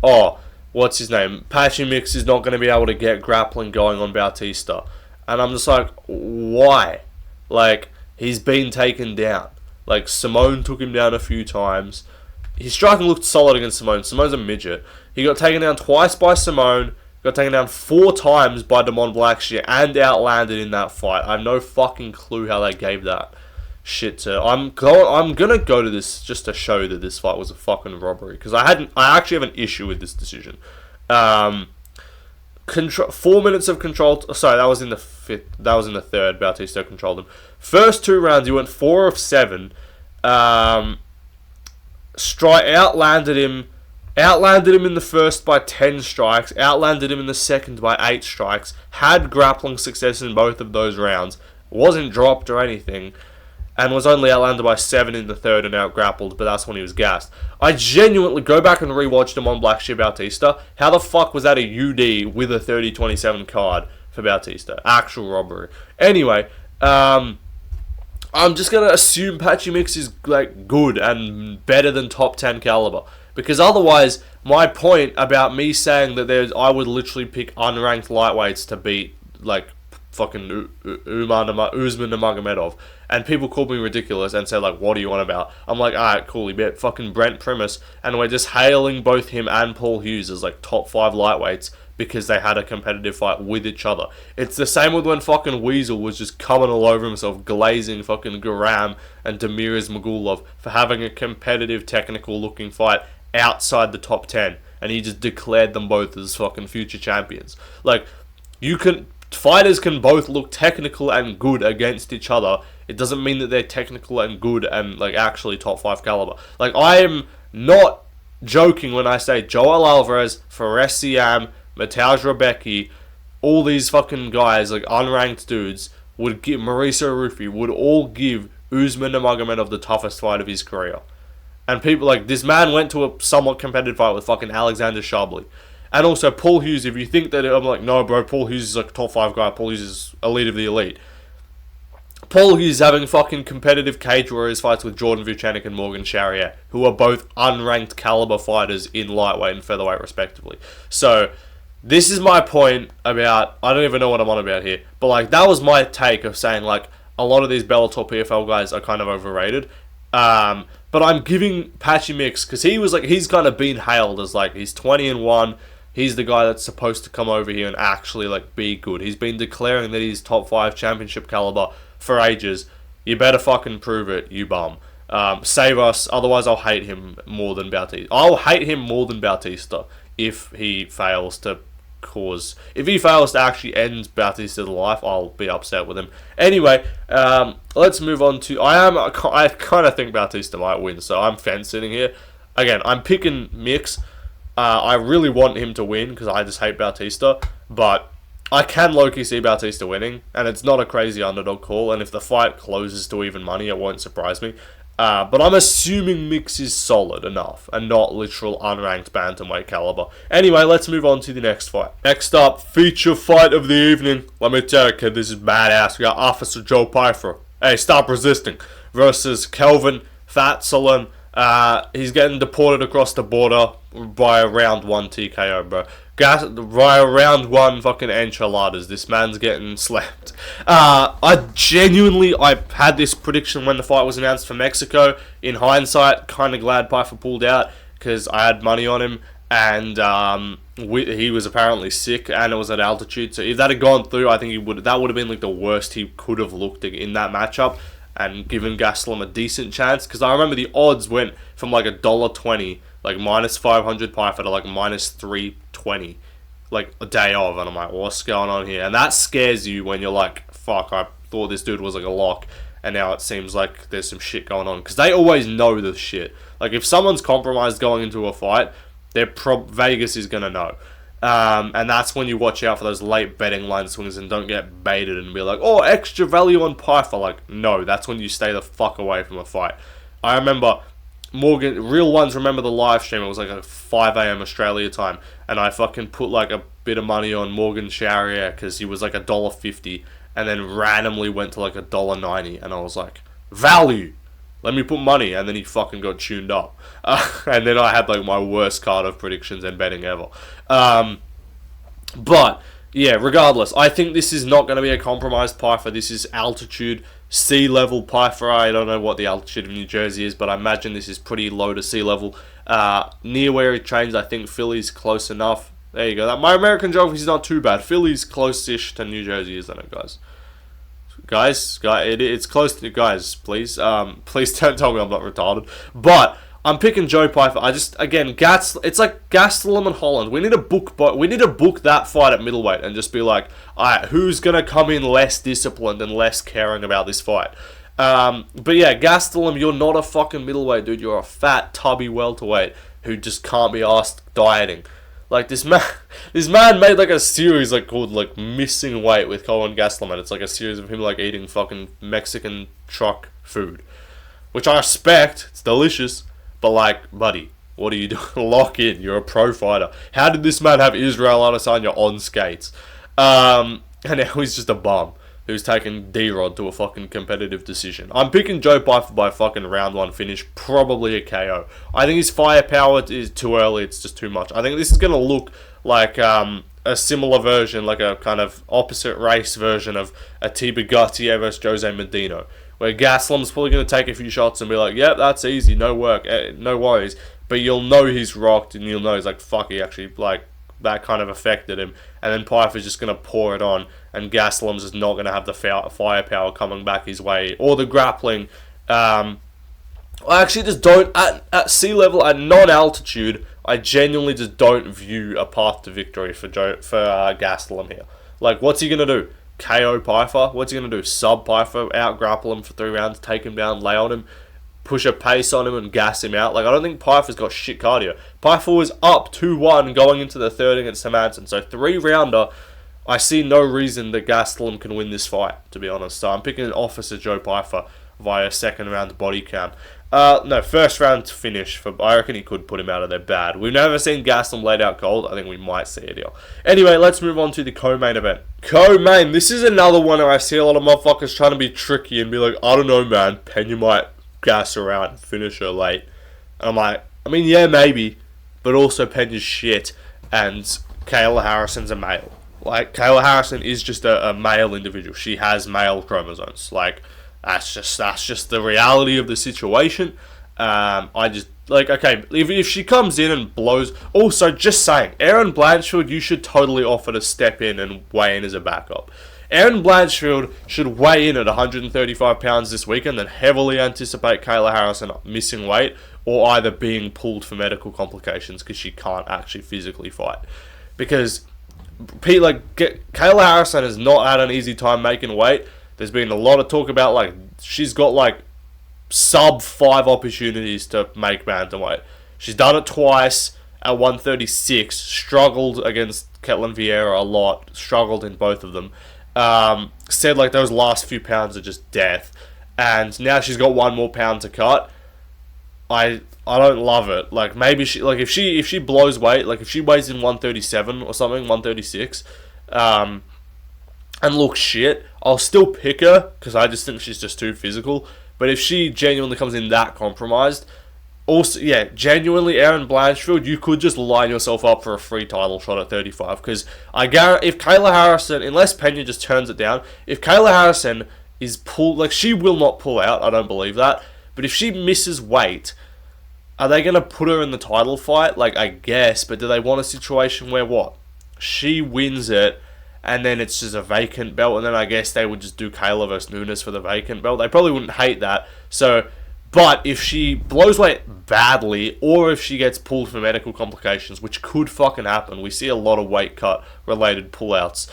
Speaker 1: oh, what's his name? Patchy Mix is not going to be able to get grappling going on Bautista. And I'm just why? He's been taken down. Simone took him down a few times. His striking looked solid against Simone. Simone's a midget. He got taken down twice by Simone, got taken down 4 times by Damon Blackshear, and outlanded in that fight. I have no fucking clue how they gave that shit to. I'm gonna go to this just to show that this fight was a fucking robbery, because I actually have an issue with this decision. 4 minutes of control. Sorry, that was in the 5th. That was in the 3rd. Bautista controlled him. First 2 rounds, he went 4 of 7. Outlanded him in the first by 10 strikes. Outlanded him in the second by 8 strikes. Had grappling success in both of those rounds. Wasn't dropped or anything. And was only outlanded by 7 in the 3rd and out-grappled, but that's when he was gassed. I genuinely go back and rewatched him on Blackshear Bautista. How the fuck was that a UD with a 30-27 card for Bautista? Actual robbery. Anyway, I'm just going to assume Patchy Mix is good and better than top 10 caliber. Because otherwise, my point about me saying that I would literally pick unranked lightweights to beat fucking Usman Nurmagomedov, and people call me ridiculous and say what do you want about? I'm alright, cool, he bet fucking Brent Primus, and we're just hailing both him and Paul Hughes as top 5 lightweights because they had a competitive fight with each other. It's the same with when fucking Weasel was just coming all over himself, glazing fucking Garam and Demiris Magulov for having a competitive, technical looking fight outside the top 10. and he just declared them both as fucking future champions. Like, fighters can both look technical and good against each other. It doesn't mean that they're technical and good and like actually top 5 caliber. Like, I am not joking when I say Joel Alvarez, Fares Siam, Mateusz Rebecki, all these fucking guys, like unranked dudes, would give Mauricio Rufy would all give Usman Nurmagomedov the toughest fight of his career. And people like this man went to a somewhat competitive fight with fucking Alexander Jubli. And also, Paul Hughes, if you think that, I'm like, no, bro, Paul Hughes is like a top 5 guy. Paul Hughes is elite of the elite. Paul Hughes having fucking competitive Cage Warriors fights with Jordan Vucenic and Morgan Charrier, who are both unranked caliber fighters in lightweight and featherweight, respectively. So, this is my point about, I don't even know what I'm on about here, but like, that was my take of saying, like, a lot of these Bellator PFL guys are kind of overrated. But I'm giving Patchy Mix, because he's kind of been hailed as, like, he's 20-1, he's the guy that's supposed to come over here and actually, like, be good. He's been declaring that he's top 5 championship caliber for ages. You better fucking prove it, you bum. Save us, otherwise I'll hate him more than Bautista. I'll hate him more than Bautista if he fails to actually end Bautista's life. I'll be upset with him. Anyway, let's move on to... I kind of think Bautista might win, so I'm fence-sitting here. Again, I'm picking Mix. I really want him to win because I just hate Bautista, but I can low-key see Bautista winning, and it's not a crazy underdog call, and if the fight closes to even money, it won't surprise me. But I'm assuming Mix is solid enough and not literal unranked bantamweight caliber. Anyway, let's move on to the next fight. Next up, feature fight of the evening. Let me tell you, kid, this is badass. We got Officer Joe Pyfer. Hey, stop resisting. Versus Kelvin Fatsalin. He's getting deported across the border by a round 1 TKO, bro. By a round 1 fucking enchiladas. This man's getting slapped. I had this prediction when the fight was announced for Mexico. In hindsight, kind of glad Pyfer pulled out because I had money on him, and he was apparently sick and it was at altitude. So if that had gone through, I think that would have been like the worst he could have looked in that matchup, and given Gastelum a decent chance, because I remember the odds went from like $1.20, like minus 500 Pyfer, to like minus 320, like a day of, and I'm like, what's going on here? And that scares you when you're like, fuck, I thought this dude was like a lock, and now it seems like there's some shit going on, because they always know this shit. Like, if someone's compromised going into a fight, Vegas is gonna know. And that's when you watch out for those late betting line swings and don't get baited and be like, oh, extra value on Pyfer. Like, no, that's when you stay the fuck away from a fight. I remember Real Ones remember the live stream. It was like a 5 a.m. Australia time, and I fucking put like a bit of money on Morgan Charrier because he was like $1.50, and then randomly went to like $1.90, and I was like, value! Let me put money, and then he fucking got tuned up. And then I had like my worst card of predictions and betting ever. But, yeah, regardless, I think this is not going to be a compromised Pyfer. This is altitude, sea level Pyfer. I don't know what the altitude of New Jersey is, but I imagine this is pretty low to sea level. Near where he trains, I think Philly's close enough. There you go. My American geography is not too bad. Philly's close-ish to New Jersey, isn't it, guys? Guys, it's close to you guys, please. Please don't tell me I'm not retarded. But I'm picking Joe Pyfer. It's like Gastelum and Holland. We need to book that fight at middleweight and just be like, alright, who's gonna come in less disciplined and less caring about this fight? But yeah, Gastelum, you're not a fucking middleweight, dude. You're a fat, tubby welterweight who just can't be asked dieting. Like, this man made like a series like called like Missing Weight with Colin Gastelum, and it's like a series of him like eating fucking Mexican truck food, which I respect. It's delicious, but like, buddy, what are you doing? Lock in. You're a pro fighter. How did this man have Israel Adesanya on skates? And now he's just a bum who's taken D-Rod to a fucking competitive decision. I'm picking Joe Pyfer by fucking round 1 finish, probably a KO. I think his firepower is too early, it's just too much. I think this is going to look like a similar version, like a kind of opposite race version of a Tiba Gautier versus Jose Medina, where Gaslam's probably going to take a few shots and be like, yep, that's easy, no worries. But you'll know he's rocked, and you'll know he's like, fuck, he actually, like, that kind of affected him, and then Pyfer's just going to pour it on, and Gaslam's is not going to have the firepower coming back his way, or the grappling, I actually just don't, at sea level, at non-altitude, I genuinely just don't view a path to victory for Gastelum here. Like, what's he going to do? KO Pyfer? What's he going to do? Sub Pyfer, out-grapple him for 3 rounds, take him down, lay on him, push a pace on him and gas him out? Like, I don't think Pyfer's got shit cardio. Pyfer was up 2-1 going into the third against Hermansson. So 3-rounder, I see no reason that Gastelum can win this fight, to be honest. So I'm picking Officer Joe Pyfer via second round body count. No, first round finish. I reckon he could put him out of there bad. We've never seen Gastelum laid out cold. I think we might see it here. Anyway, let's move on to the co-main event. Co-main, this is another one where I see a lot of motherfuckers trying to be tricky and be like, I don't know, man, Pena might gas her out and finish her late. And I'm like, I mean, yeah, maybe, but also Pena's shit, and Kayla Harrison's a male. Like, Kayla Harrison is just a male individual. She has male chromosomes. Like, that's just the reality of the situation. I just, like, okay, if she comes in and blows... Also, just saying, Erin Blanchfield, you should totally offer to step in and weigh in as a backup. Erin Blanchfield should weigh in at 135 pounds this weekend and heavily anticipate Kayla Harrison missing weight or either being pulled for medical complications because she can't actually physically fight. Because... Kayla Harrison has not had an easy time making weight. There's been a lot of talk about, like, she's got, like, sub 5 opportunities to make bantamweight. She's done it twice at 136, struggled against Ketlin Vieira a lot, struggled in both of them. Said, like, those last few pounds are just death. And now she's got 1 more pound to cut. I don't love it. Like, maybe she, like, if she blows weight, like, if she weighs in 137 or something, 136, and looks shit, I'll still pick her, because I just think she's just too physical. But if she genuinely comes in that compromised, also, yeah, genuinely, Erin Blanchfield, you could just line yourself up for a free title shot at 35, because I guarantee, if Kayla Harrison, unless Pena just turns it down, if Kayla Harrison is pulled, like, she will not pull out, I don't believe that, but if she misses weight, are they going to put her in the title fight? Like, I guess, but do they want a situation where, what? She wins it, and then it's just a vacant belt, and then I guess they would just do Kayla versus Nunes for the vacant belt. They probably wouldn't hate that. So, but if she blows weight badly, or if she gets pulled for medical complications, which could fucking happen, we see a lot of weight cut related pullouts,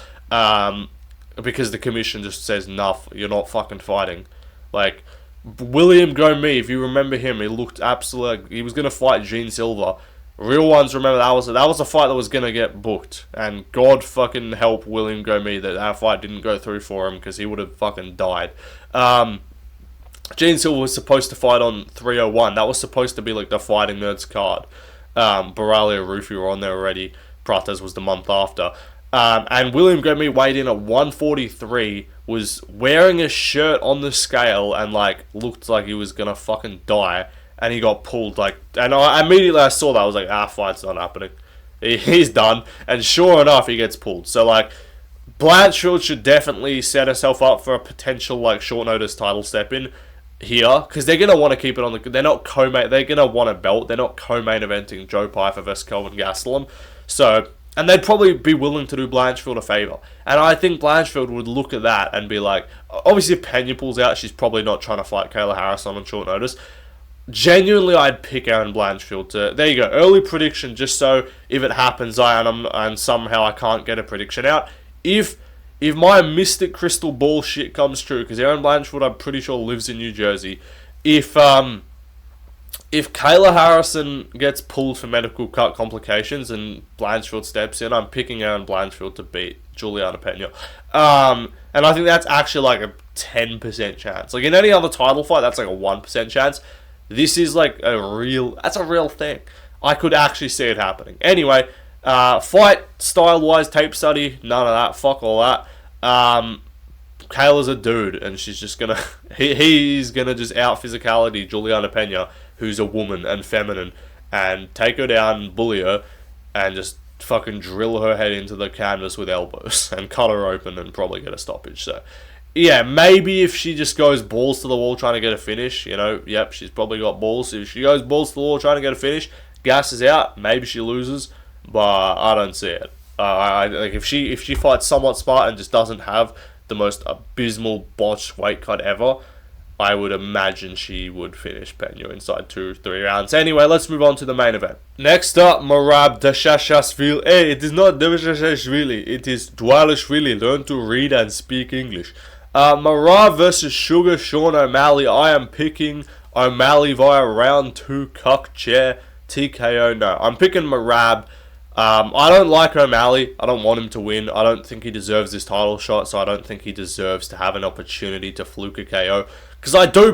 Speaker 1: because the commission just says, "Nuff, you're not fucking fighting." Like, William Gomi, if you remember him, he looked absolutely... He was going to fight Gene Silva. Real ones remember that was a fight that was going to get booked. And God fucking help William Gomi that fight didn't go through for him, because he would have fucking died. Gene Silva was supposed to fight on 301. That was supposed to be like the Fighting Nerds card. Borralia Rufi were on there already. Prates was the month after. And William Gomi weighed in at 143, was wearing a shirt on the scale and, like, looked like he was gonna fucking die, and he got pulled, like, and immediately I saw that, I was like, fight's not happening. He's done, and sure enough, he gets pulled. So, like, Blanchfield should definitely set herself up for a potential, like, short notice title step in here, because they're gonna want to keep it on the, they're not co-main, they're gonna want a belt, they're not co-main eventing Joe Pyfer versus Kelvin Gastelum, so... And they'd probably be willing to do Blanchfield a favour. And I think Blanchfield would look at that and be like... Obviously, if Pena pulls out, she's probably not trying to fight Kayla Harrison on short notice. Genuinely, I'd pick Erin Blanchfield to... There you go. Early prediction, just so if it happens, and somehow I can't get a prediction out. If my mystic crystal ball shit comes true, because Erin Blanchfield, I'm pretty sure, lives in New Jersey. If Kayla Harrison gets pulled for medical cut complications and Blanchfield steps in, I'm picking Erin Blanchfield to beat Juliana Pena. And I think that's actually like a 10% chance. Like in any other title fight, that's like a 1% chance. This is like that's a real thing. I could actually see it happening. Anyway, fight style-wise, tape study, none of that. Fuck all that. Kayla's a dude, and she's just gonna... He's gonna just out-physicality Juliana Pena, who's a woman and feminine, and take her down and bully her, and just fucking drill her head into the canvas with elbows, and cut her open and probably get a stoppage. So, yeah, maybe if she just goes balls to the wall trying to get a finish, you know, yep, she's probably got balls. If she goes balls to the wall trying to get a finish, gas is out, maybe she loses, but I don't see it. Like if she fights somewhat smart and just doesn't have the most abysmal botched weight cut ever, I would imagine she would finish Pena inside 2-3 rounds. Anyway, let's move on to the main event. Next up, Merab Dvalishvili. Hey, it is not Dvalishvili, it is Dvalishvili. Learn to read and speak English. Merab versus Sugar Sean O'Malley. I am picking O'Malley via round 2 cock chair TKO. No, I'm picking Merab. I don't like O'Malley. I don't want him to win. I don't think he deserves this title shot, so I don't think he deserves to have an opportunity to fluke a KO. Because I do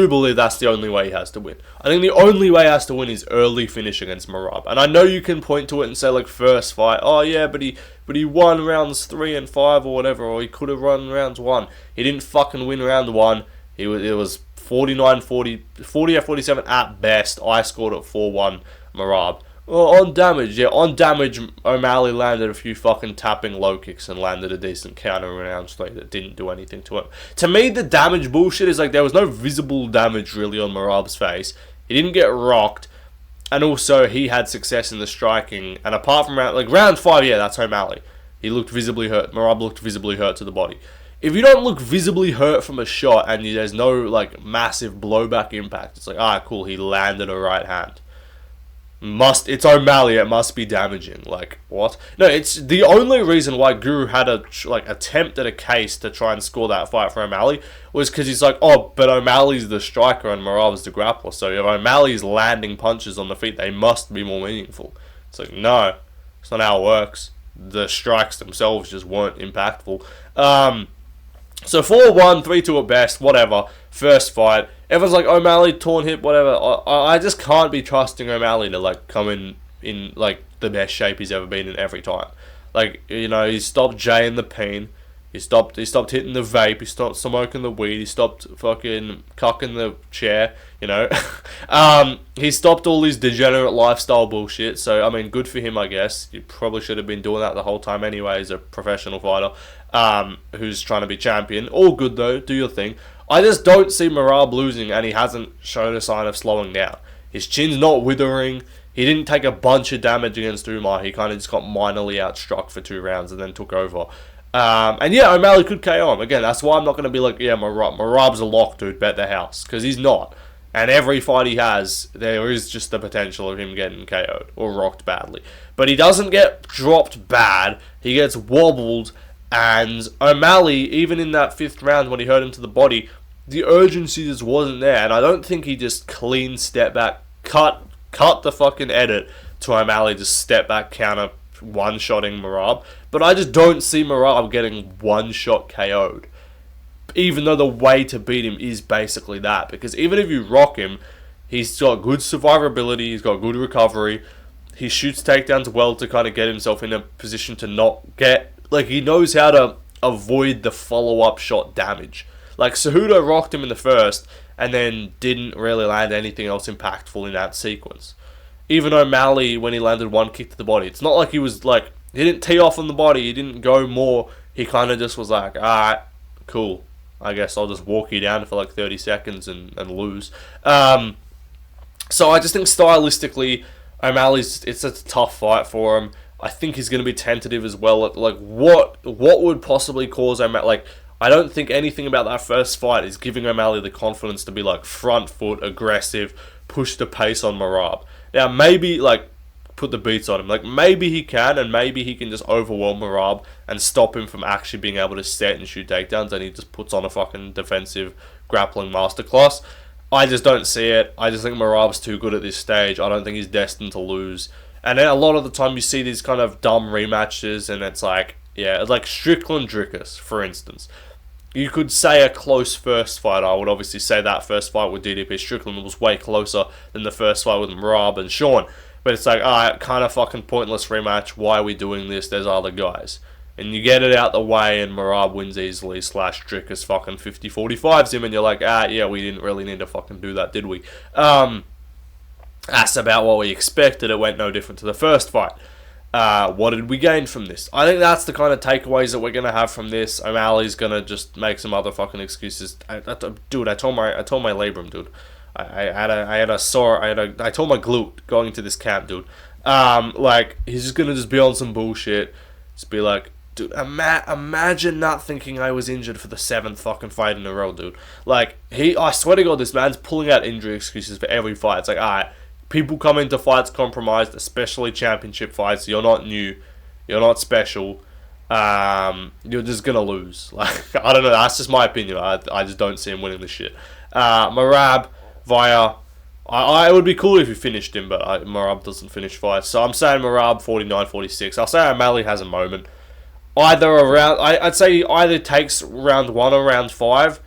Speaker 1: believe that's the only way he has to win. I think the only way he has to win is early finish against Merab. And I know you can point to it and say, like, first fight, oh yeah, but he won rounds 3 and 5 or whatever, or he could have run rounds 1. He didn't fucking win round 1. It was 48-47 at best. I scored at 4-1 Merab. Well, on damage, O'Malley landed a few fucking tapping low kicks and landed a decent counter in round 3 that didn't do anything to him. To me, the damage bullshit is like there was no visible damage really on Merab's face. He didn't get rocked, and also he had success in the striking. And apart from round 5, yeah, that's O'Malley. He looked visibly hurt. Merab looked visibly hurt to the body. If you don't look visibly hurt from a shot and there's no like massive blowback impact, it's like, cool, he landed a right hand. It's O'Malley, it must be damaging. Like, what? No, it's the only reason why Guru had a attempt at a case to try and score that fight for O'Malley was because he's like, oh, but O'Malley's the striker and Merab's the grappler, so if O'Malley's landing punches on the feet, they must be more meaningful. It's like, no, it's not how it works. The strikes themselves just weren't impactful. So 4-1, 3-2 at best, whatever. First fight. Everyone's like, O'Malley, torn hip, whatever. I just can't be trusting O'Malley to like come in like the best shape he's ever been in every time. Like, you know, he stopped jaying the pain. He stopped hitting the vape. He stopped smoking the weed. He stopped fucking cucking the chair. You know, he stopped all his degenerate lifestyle bullshit. So I mean, good for him, I guess. You probably should have been doing that the whole time anyway, as a professional fighter who's trying to be champion. All good though. Do your thing. I just don't see Merab losing, and he hasn't shown a sign of slowing down. His chin's not withering. He didn't take a bunch of damage against Umar. He kind of just got minorly outstruck for 2 rounds and then took over. And yeah, O'Malley could KO him. Again, that's why I'm not going to be like, yeah, Merab's a lock, dude, bet the house. Because he's not. And every fight he has, there is just the potential of him getting KO'd or rocked badly. But he doesn't get dropped bad. He gets wobbled. And O'Malley, even in that 5th round when he hurt him to the body, the urgency just wasn't there. And I don't think he just clean step back, cut the fucking edit to O'Malley, just step back, counter, one-shotting Merab. But I just don't see Merab getting one-shot KO'd. Even though the way to beat him is basically that. Because even if you rock him, he's got good survivability, he's got good recovery, he shoots takedowns well to kind of get himself in a position to not get... Like, he knows how to avoid the follow-up shot damage. Like, Cejudo rocked him in the first, and then didn't really land anything else impactful in that sequence. Even O'Malley, when he landed one kick to the body, it's not like he was, like, he didn't tee off on the body, he didn't go more, he kind of just was like, alright, cool, I guess I'll just walk you down for, like, 30 seconds and lose. So I just think stylistically, O'Malley's, it's a tough fight for him. I think he's going to be tentative as well. Like, what would possibly cause O'Malley... Like, I don't think anything about that first fight is giving O'Malley the confidence to be, like, front foot, aggressive, push the pace on Merab. Now, maybe, like, put the beats on him. Like, maybe he can, and maybe he can just overwhelm Merab and stop him from actually being able to set and shoot takedowns, and he just puts on a fucking defensive grappling masterclass. I just don't see it. I just think Merab's too good at this stage. I don't think he's destined to lose. And then a lot of the time you see these kind of dumb rematches, and it's like, yeah, like Strickland Dricus, for instance. You could say a close first fight. I would obviously say that first fight with DDP Strickland was way closer than the first fight with Merab and Sean. But it's like, alright, kind of fucking pointless rematch. Why are we doing this? There's other guys. And you get it out the way, and Merab wins easily, / Dricus fucking 50-45s him, and you're like, yeah, we didn't really need to fucking do that, did we? That's about what we expected. It went no different to the first fight. What did we gain from this? I think that's the kind of takeaways that we're going to have from this. O'Malley's going to just make some other fucking excuses. Dude, I told my labrum, dude. I told my glute going into this camp, dude. Like, he's just going to just be on some bullshit. Just be like, Dude, imagine not thinking I was injured for the 7th fucking fight in a row, dude. Like, I swear to God, this man's pulling out injury excuses for every fight. It's like, alright, people come into fights compromised, especially championship fights. You're not new. You're not special. You're just gonna lose. Like, I don't know. That's just my opinion. I just don't see him winning this shit. Merab via. It would be cool if he finished him, but Merab doesn't finish fights. So I'm saying Merab 49-46. I'll say O'Malley has a moment. Either around, I'd say either takes round 1 or round 5.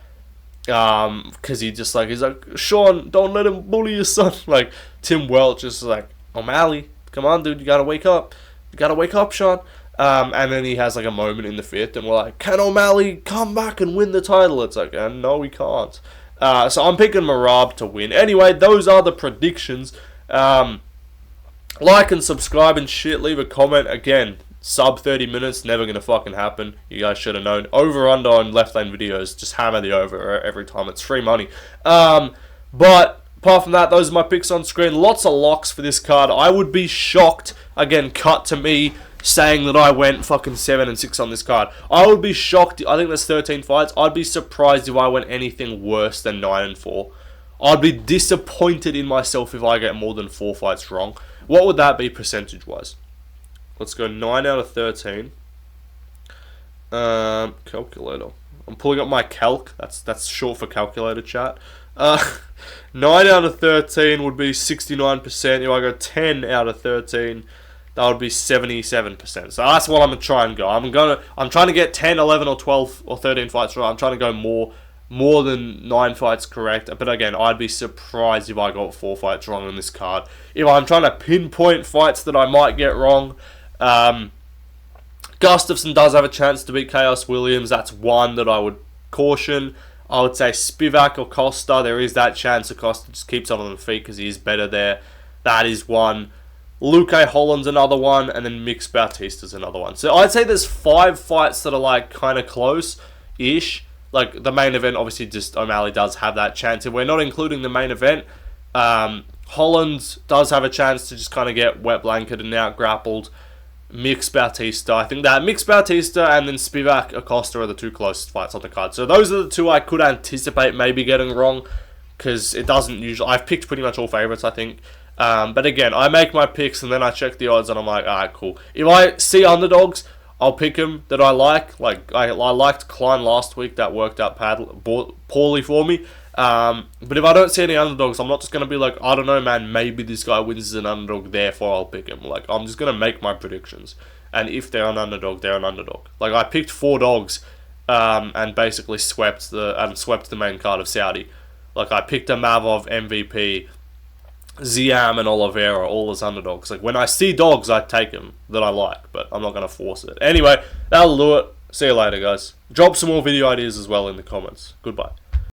Speaker 1: Because he's like, Sean, don't let him bully your son. Like, Tim Welch is like, O'Malley, come on, dude, you gotta wake up. You gotta wake up, Sean. And then he has like a moment in the 5th, and we're like, can O'Malley come back and win the title? It's like, no, he can't. So I'm picking Merab to win. Anyway, those are the predictions. Like and subscribe and shit. Leave a comment. Again, sub 30 minutes, never gonna fucking happen. You guys should have known. Over under on left lane videos. Just hammer the over every time. It's free money. But apart from that, those are my picks on screen. Lots of locks for this card. I would be shocked. Again, cut to me saying that I went fucking 7-6 on this card. I would be shocked. I think there's 13 fights. I'd be surprised if I went anything worse than 9-4. I'd be disappointed in myself if I get more than 4 fights wrong. What would that be percentage-wise? Let's go 9 out of 13. Calculator. I'm pulling up my calc. That's short for calculator, chat. 9 out of 13 would be 69%. If I go 10 out of 13, that would be 77%. So that's what I'm gonna try and go. I'm trying to get 10, 11, or 12 or 13 fights right. I'm trying to go more than 9 fights correct. But again, I'd be surprised if I got 4 fights wrong on this card. If I'm trying to pinpoint fights that I might get wrong, Gustafsson does have a chance to beat Chaos Williams. That's one that I would caution. I would say Spivak or Costa. There is that chance. Costa just keeps on the feet because he is better there. That is one. Luke Holland's another one, and then Mix Bautista's another one. So I'd say there's 5 fights that are like kind of close-ish. Like the main event, obviously, just O'Malley does have that chance. If we're not including the main event, Holland does have a chance to just kind of get wet blanketed and out grappled. Mix Bautista, I think that Mix Bautista and then Spivak Acosta are the 2 closest fights on the card. So those are the 2 I could anticipate maybe getting wrong, because it doesn't usually. I've picked pretty much all favorites, I think. But again, I make my picks and then I check the odds and I'm like, alright, cool. If I see underdogs, I'll pick them that I like. Like, I liked Klein last week. That worked out poorly for me. But if I don't see any underdogs, I'm not just going to be like, I don't know, man, maybe this guy wins as an underdog, therefore I'll pick him. Like, I'm just going to make my predictions. And if they're an underdog, they're an underdog. Like, I picked 4 dogs and basically swept the main card of Saudi. Like, I picked a Mavov, MVP, Ziam and Oliveira all as underdogs. Like, when I see dogs, I take them that I like, but I'm not going to force it. Anyway, that'll do it. See you later, guys. Drop some more video ideas as well in the comments. Goodbye.